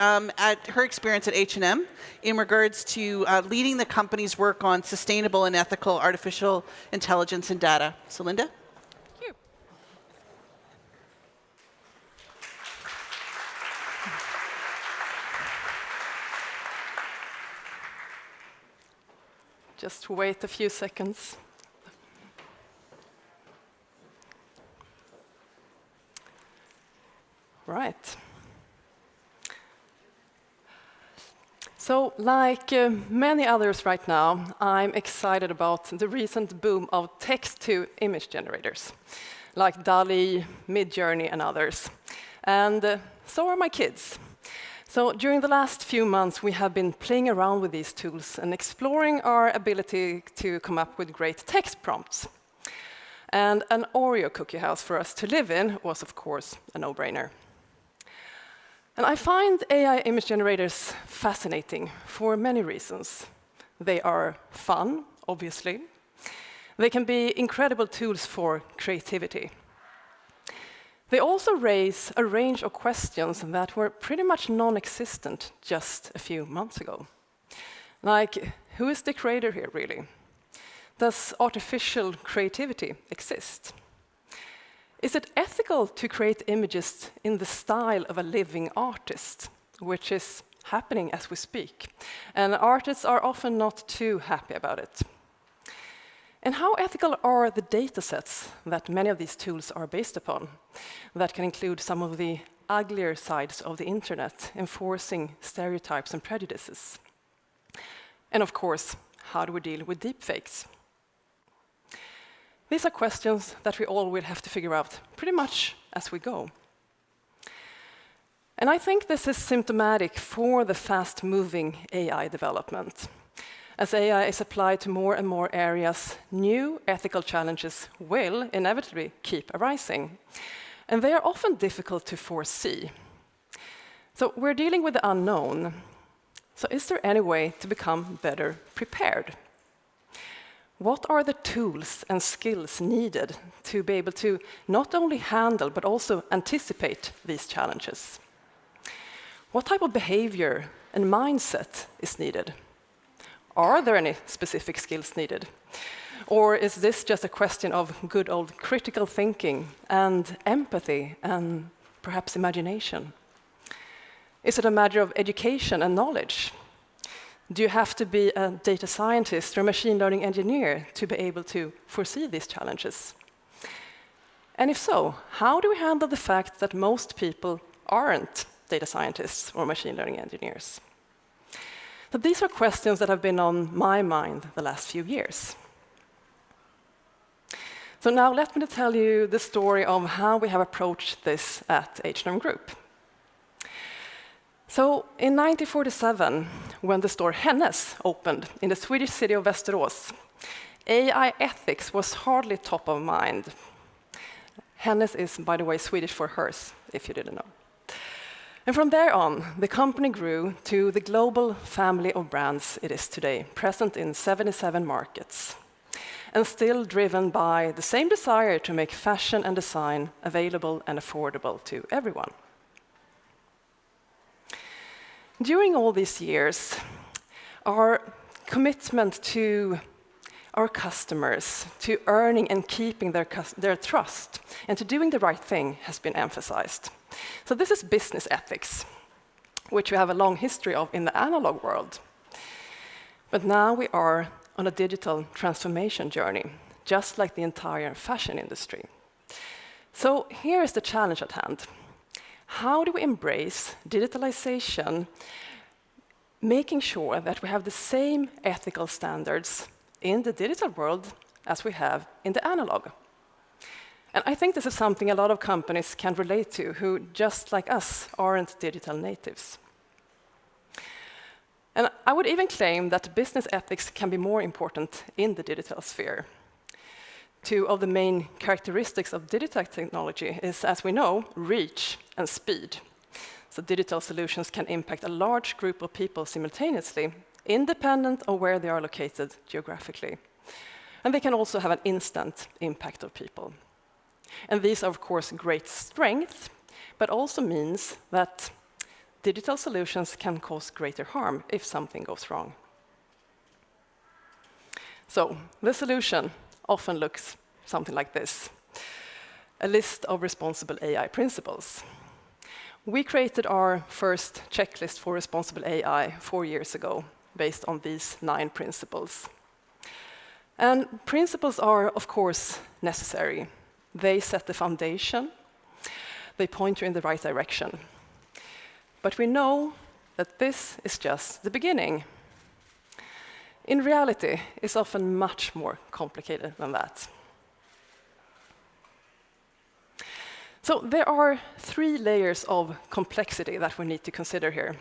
at her experience at H&M in regards to leading the company's work on sustainable and ethical artificial intelligence and data. So Linda? Thank you. Just wait a few seconds. Right. So, like many others right now, I'm excited about the recent boom of text-to-image generators, like DALL-E, Midjourney, and others. And so are my kids. So during the last few months, we have been playing around with these tools and exploring our ability to come up with great text prompts. And an Oreo cookie house for us to live in was, of course, a no-brainer. And I find AI image generators fascinating for many reasons. They are fun, obviously. They can be incredible tools for creativity. They also raise a range of questions that were pretty much non-existent just a few months ago. Like, who is the creator here, really? Does artificial creativity exist? Is it ethical to create images in the style of a living artist, which is happening as we speak? And artists are often not too happy about it. And how ethical are the data sets that many of these tools are based upon? That can include some of the uglier sides of the internet, enforcing stereotypes and prejudices. And of course, how do we deal with deepfakes? These are questions that we all will have to figure out pretty much as we go. And I think this is symptomatic for the fast-moving AI development. As AI is applied to more and more areas, new ethical challenges will inevitably keep arising. And they are often difficult to foresee. So we're dealing with the unknown. So is there any way to become better prepared? What are the tools and skills needed to be able to not only handle, but also anticipate these challenges? What type of behavior and mindset is needed? Are there any specific skills needed? Or is this just a question of good old critical thinking and empathy and perhaps imagination? Is it a matter of education and knowledge? Do you have to be a data scientist or a machine learning engineer to be able to foresee these challenges? And if so, how do we handle the fact that most people aren't data scientists or machine learning engineers? So these are questions that have been on my mind the last few years. So now let me tell you the story of how we have approached this at H&M Group. So in 1947, when the store Hennes opened in the Swedish city of Västerås, AI ethics was hardly top of mind. Hennes is, by the way, Swedish for hers, if you didn't know. And from there on, the company grew to the global family of brands it is today, present in 77 markets, and still driven by the same desire to make fashion and design available and affordable to everyone. During all these years, our commitment to our customers, to earning and keeping their trust, and to doing the right thing has been emphasized. So this is business ethics, which we have a long history of in the analog world. But now we are on a digital transformation journey, just like the entire fashion industry. So here is the challenge at hand. How do we embrace digitalization, making sure that we have the same ethical standards in the digital world as we have in the analog? And I think this is something a lot of companies can relate to who, just like us, aren't digital natives. And I would even claim that business ethics can be more important in the digital sphere. Two of the main characteristics of digital technology is, as we know, reach and speed. So digital solutions can impact a large group of people simultaneously, independent of where they are located geographically. And they can also have an instant impact on people. And these are, of course, great strengths, but also means that digital solutions can cause greater harm if something goes wrong. So the solution often looks something like this: a list of responsible AI principles. We created our first checklist for responsible AI 4 years ago, based on these 9 principles. And principles are, of course, necessary. They set the foundation. They point you in the right direction. But we know that this is just the beginning. In reality, it's often much more complicated than that. So there are 3 layers of complexity that we need to consider here.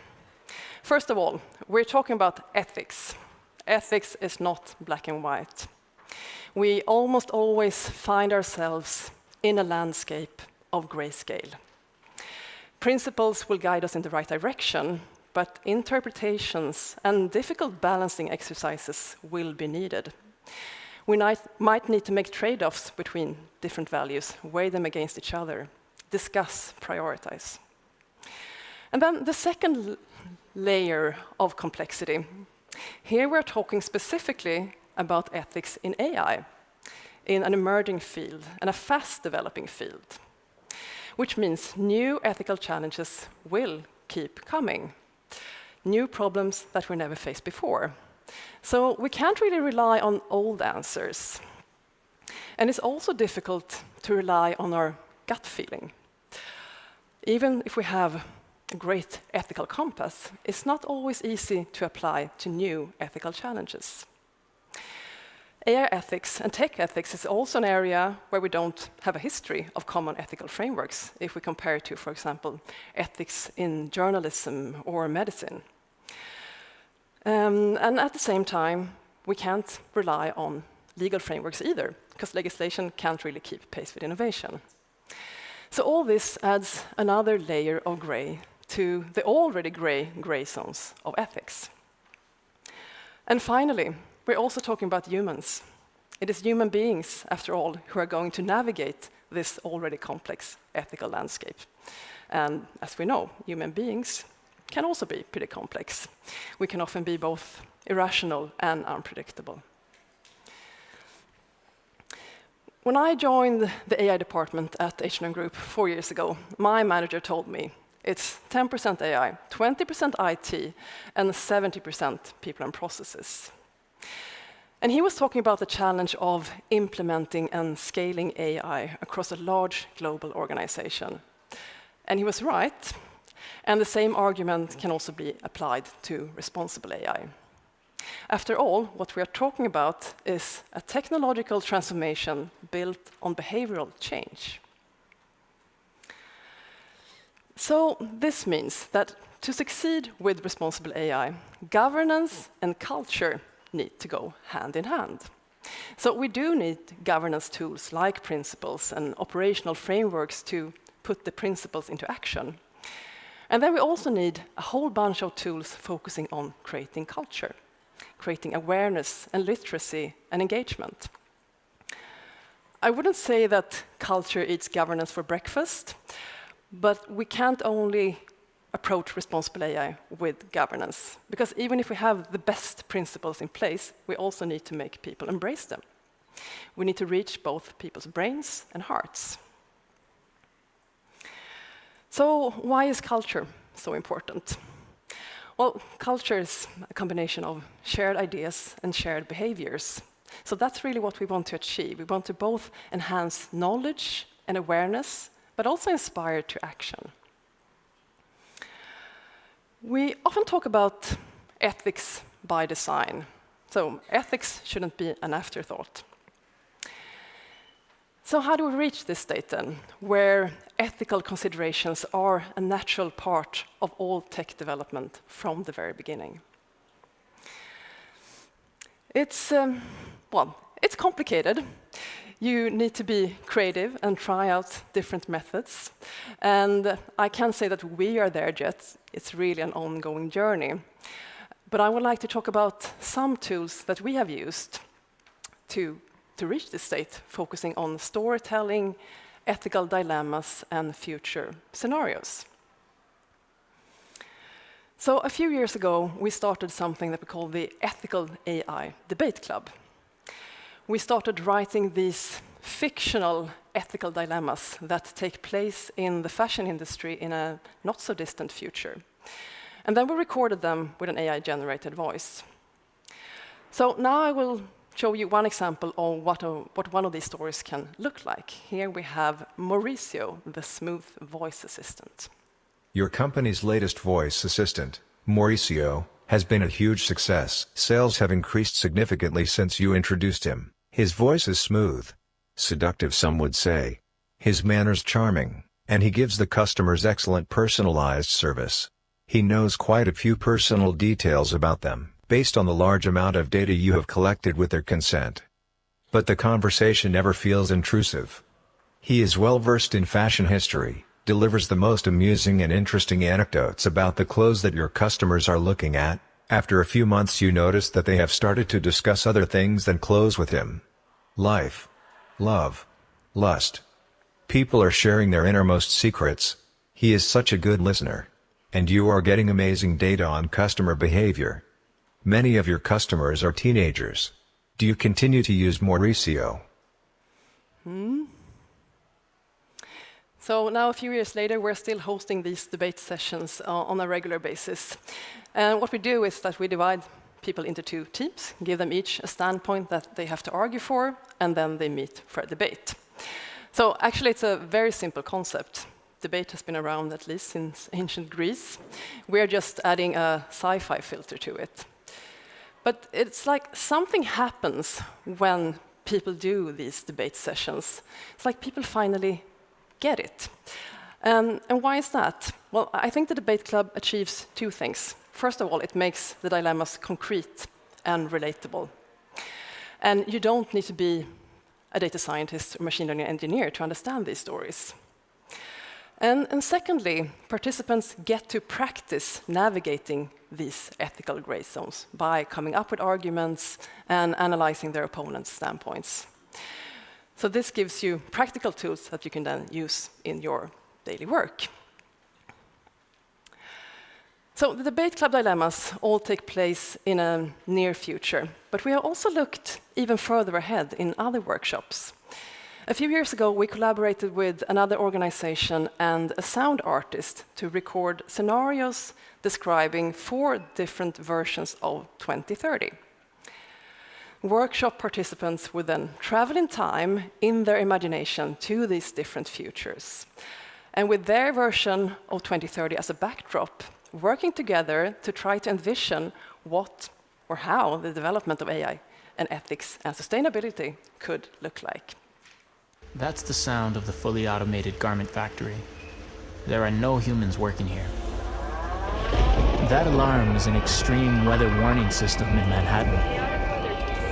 First of all, we're talking about ethics. Ethics is not black and white. We almost always find ourselves in a landscape of grayscale. Principles will guide us in the right direction, but interpretations and difficult balancing exercises will be needed. We might need to make trade-offs between different values, weigh them against each other, discuss, prioritize. And then the second layer of complexity. Here we're talking specifically about ethics in AI, in an emerging field and a fast-developing field, which means new ethical challenges will keep coming, new problems that we never faced before. So we can't really rely on old answers. And it's also difficult to rely on our gut feeling. Even if we have a great ethical compass, it's not always easy to apply to new ethical challenges. AI ethics and tech ethics is also an area where we don't have a history of common ethical frameworks if we compare it to, for example, ethics in journalism or medicine. And at the same time, we can't rely on legal frameworks either, because legislation can't really keep pace with innovation. So all this adds another layer of gray to the already gray zones of ethics. And finally, we're also talking about humans. It is human beings, after all, who are going to navigate this already complex ethical landscape. And as we know, human beings can also be pretty complex. We can often be both irrational and unpredictable. When I joined the AI department at H&M Group 4 years ago, my manager told me it's 10% AI, 20% IT, and 70% people and processes. And he was talking about the challenge of implementing and scaling AI across a large global organization. And he was right. And the same argument can also be applied to responsible AI. After all, what we are talking about is a technological transformation built on behavioral change. So this means that to succeed with responsible AI, governance and culture need to go hand in hand. So we do need governance tools like principles and operational frameworks to put the principles into action. And then we also need a whole bunch of tools focusing on creating culture, creating awareness and literacy and engagement. I wouldn't say that culture eats governance for breakfast, but we can't only approach responsible AI with governance, because even if we have the best principles in place, we also need to make people embrace them. We need to reach both people's brains and hearts. So why is culture so important? Well, culture is a combination of shared ideas and shared behaviors. So that's really what we want to achieve. We want to both enhance knowledge and awareness, but also inspire to action. We often talk about ethics by design. So ethics shouldn't be an afterthought. So how do we reach this state then, where ethical considerations are a natural part of all tech development from the very beginning? It's complicated. You need to be creative and try out different methods. And I can't say that we are there yet. It's really an ongoing journey. But I would like to talk about some tools that we have used to reach this state, focusing on storytelling, ethical dilemmas, and future scenarios. So a few years ago, we started something that we call the Ethical AI Debate Club. We started writing these fictional ethical dilemmas that take place in the fashion industry in a not-so-distant future. And then we recorded them with an AI-generated voice. So now I will show you one example of what one of these stories can look like. Here we have Mauricio, the smooth voice assistant. Your company's latest voice assistant, Mauricio, has been a huge success. Sales have increased significantly since you introduced him. His voice is smooth. Seductive, some would say. His manners charming, and he gives the customers excellent personalized service. He knows quite a few personal details about them, based on the large amount of data you have collected with their consent. But the conversation never feels intrusive. He is well versed in fashion history, delivers the most amusing and interesting anecdotes about the clothes that your customers are looking at. After a few months you notice that they have started to discuss other things than clothes with him. Life, love, lust. People are sharing their innermost secrets. He is such a good listener. And you are getting amazing data on customer behavior. Many of your customers are teenagers. Do you continue to use Mauricio? So now, a few years later, we're still hosting these debate sessions on a regular basis. And what we do is that we divide people into two teams, give them each a standpoint that they have to argue for, and then they meet for a debate. So actually, it's a very simple concept. Debate has been around at least since ancient Greece. We're just adding a sci-fi filter to it. But it's like something happens when people do these debate sessions. It's like people finally get it. And why is that? Well, I think the debate club achieves two things. First of all, it makes the dilemmas concrete and relatable. And you don't need to be a data scientist or machine learning engineer to understand these stories. And secondly, participants get to practice navigating these ethical gray zones by coming up with arguments and analyzing their opponent's standpoints. So this gives you practical tools that you can then use in your daily work. So the debate club dilemmas all take place in a near future, but we have also looked even further ahead in other workshops. A few years ago, we collaborated with another organization and a sound artist to record scenarios describing 4 different versions of 2030. Workshop participants would then travel in time in their imagination to these different futures. And with their version of 2030 as a backdrop, working together to try to envision what or how the development of AI and ethics and sustainability could look like. That's the sound of the fully automated garment factory. There are no humans working here. That alarm is an extreme weather warning system in Manhattan.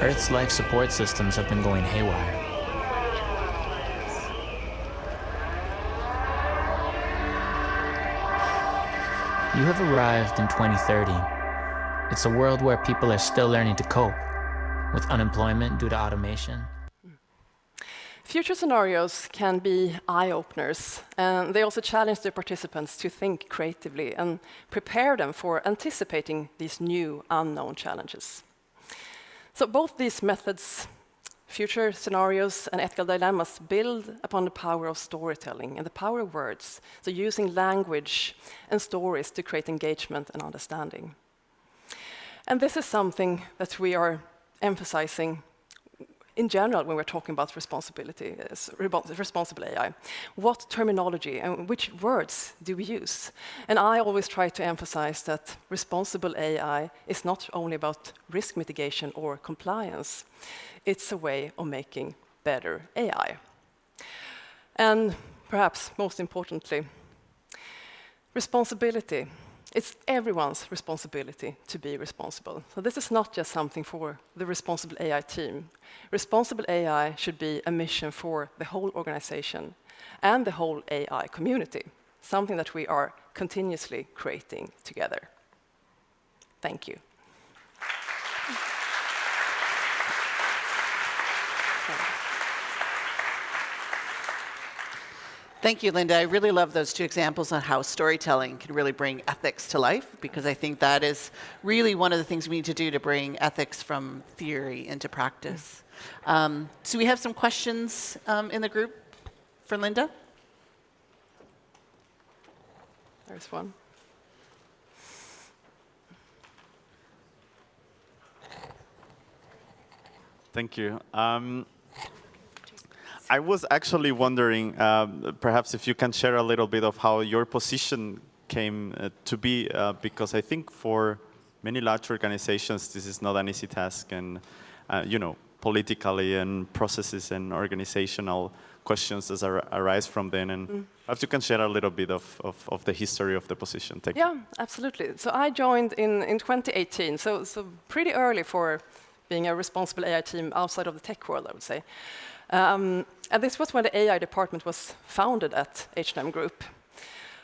Earth's life support systems have been going haywire. You have arrived in 2030. It's a world where people are still learning to cope with unemployment due to automation. Future scenarios can be eye-openers, and they also challenge the participants to think creatively and prepare them for anticipating these new unknown challenges. So both these methods, future scenarios and ethical dilemmas, build upon the power of storytelling and the power of words, so using language and stories to create engagement and understanding. And this is something that we are emphasizing in general when we're talking about responsible AI. What terminology and which words do we use? And I always try to emphasize that responsible AI is not only about risk mitigation or compliance, it's a way of making better AI. And perhaps most importantly, responsibility. It's everyone's responsibility to be responsible. So this is not just something for the responsible AI team. Responsible AI should be a mission for the whole organization and the whole AI community, something that we are continuously creating together. Thank you. Thank you, Linda. I really love those two examples on how storytelling can really bring ethics to life, because I think that is really one of the things we need to do to bring ethics from theory into practice. So we have some questions in the group for Linda. There's one. Thank you. I was actually wondering, perhaps if you can share a little bit of how your position came to be, because I think for many large organizations, this is not an easy task, and you know, politically and processes and organizational questions that arise from then, and perhaps you can share a little bit of the history of the position. Thank you. Yeah, absolutely. So I joined in 2018, so pretty early for being a responsible AI team outside of the tech world, I would say. And this was when the AI department was founded at H&M Group.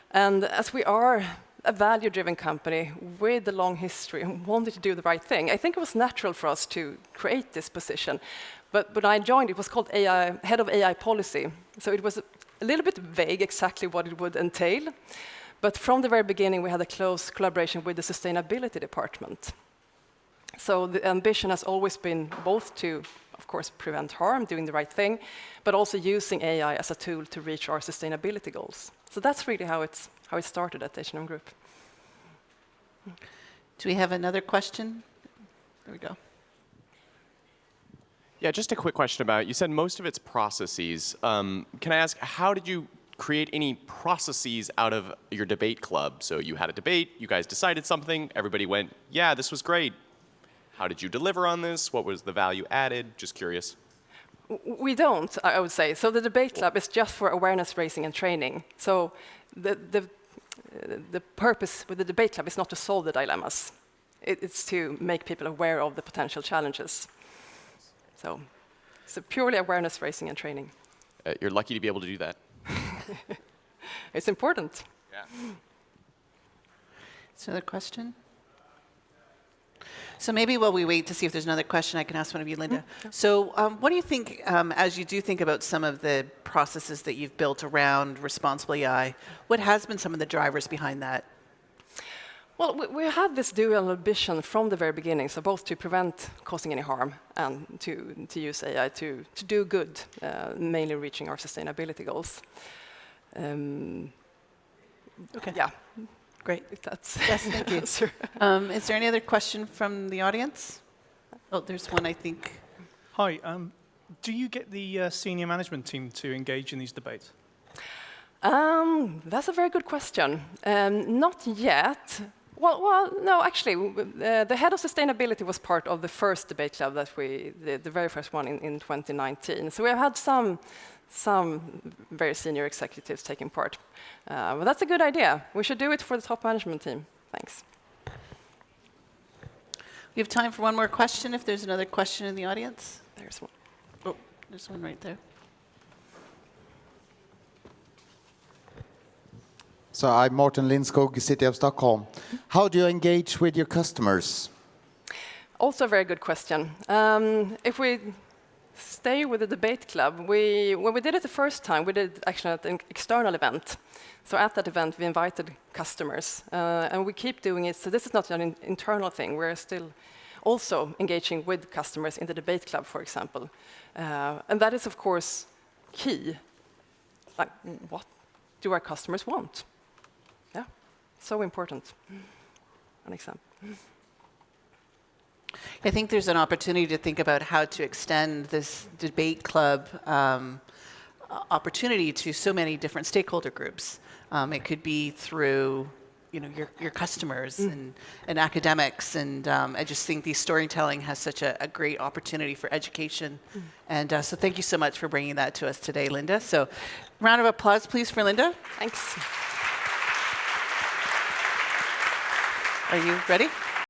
And as we are a value-driven company with a long history and wanted to do the right thing, I think it was natural for us to create this position. But when I joined, it was called AI, Head of AI Policy. So it was a little bit vague exactly what it would entail. But from the very beginning, we had a close collaboration with the sustainability department. So the ambition has always been both to, of course, prevent harm, doing the right thing, but also using AI as a tool to reach our sustainability goals. So that's really how it started at H&M Group. Do we have another question? There we go. Yeah, just a quick question about it. You said most of it's processes. Can I ask, how did you create any processes out of your debate club? So you had a debate, you guys decided something, everybody went, yeah, this was great. How did you deliver on this? What was the value added? Just curious. We don't, I would say. So the debate club is just for awareness raising and training. So the purpose with the debate club is not to solve the dilemmas. It's to make people aware of the potential challenges. So it's purely awareness raising and training. You're lucky to be able to do that. It's important. Yeah. Is there another question? So maybe while we wait to see if there's another question, I can ask one of you, Linda. So what do you think, as you do think about some of the processes that you've built around responsible AI, what has been some of the drivers behind that? Well, we had this dual ambition from the very beginning, so both to prevent causing any harm and to use AI to do good, mainly reaching our sustainability goals. Okay. Yeah. Great. If that's Yes, thank you. answer. Is there any other question from the audience? Oh, there's one, I think. Hi. Do you get the senior management team to engage in these debates? That's a very good question. Not yet. Well, no, actually, the head of sustainability was part of the first debate club that we did, the very first one in 2019. So we have had some very senior executives taking part. But that's a good idea. We should do it for the top management team. Thanks. We have time for one more question if there's another question in the audience. There's one. Oh, there's one right there. So I'm Martin Lindskog, City of Stockholm. How do you engage with your customers? Also a very good question. If we stay with the debate club, when we did it the first time, we did actually at an external event. So at that event, we invited customers, and we keep doing it. So this is not an internal thing. We're still also engaging with customers in the debate club, for example. And that is, of course, key. Like, what do our customers want? Yeah, so important. An example. I think there's an opportunity to think about how to extend this debate club opportunity to so many different stakeholder groups. It could be through, your customers and academics, and I just think the storytelling has such a great opportunity for education. And so thank you so much for bringing that to us today, Linda. So round of applause, please, for Linda. Thanks. Are you ready?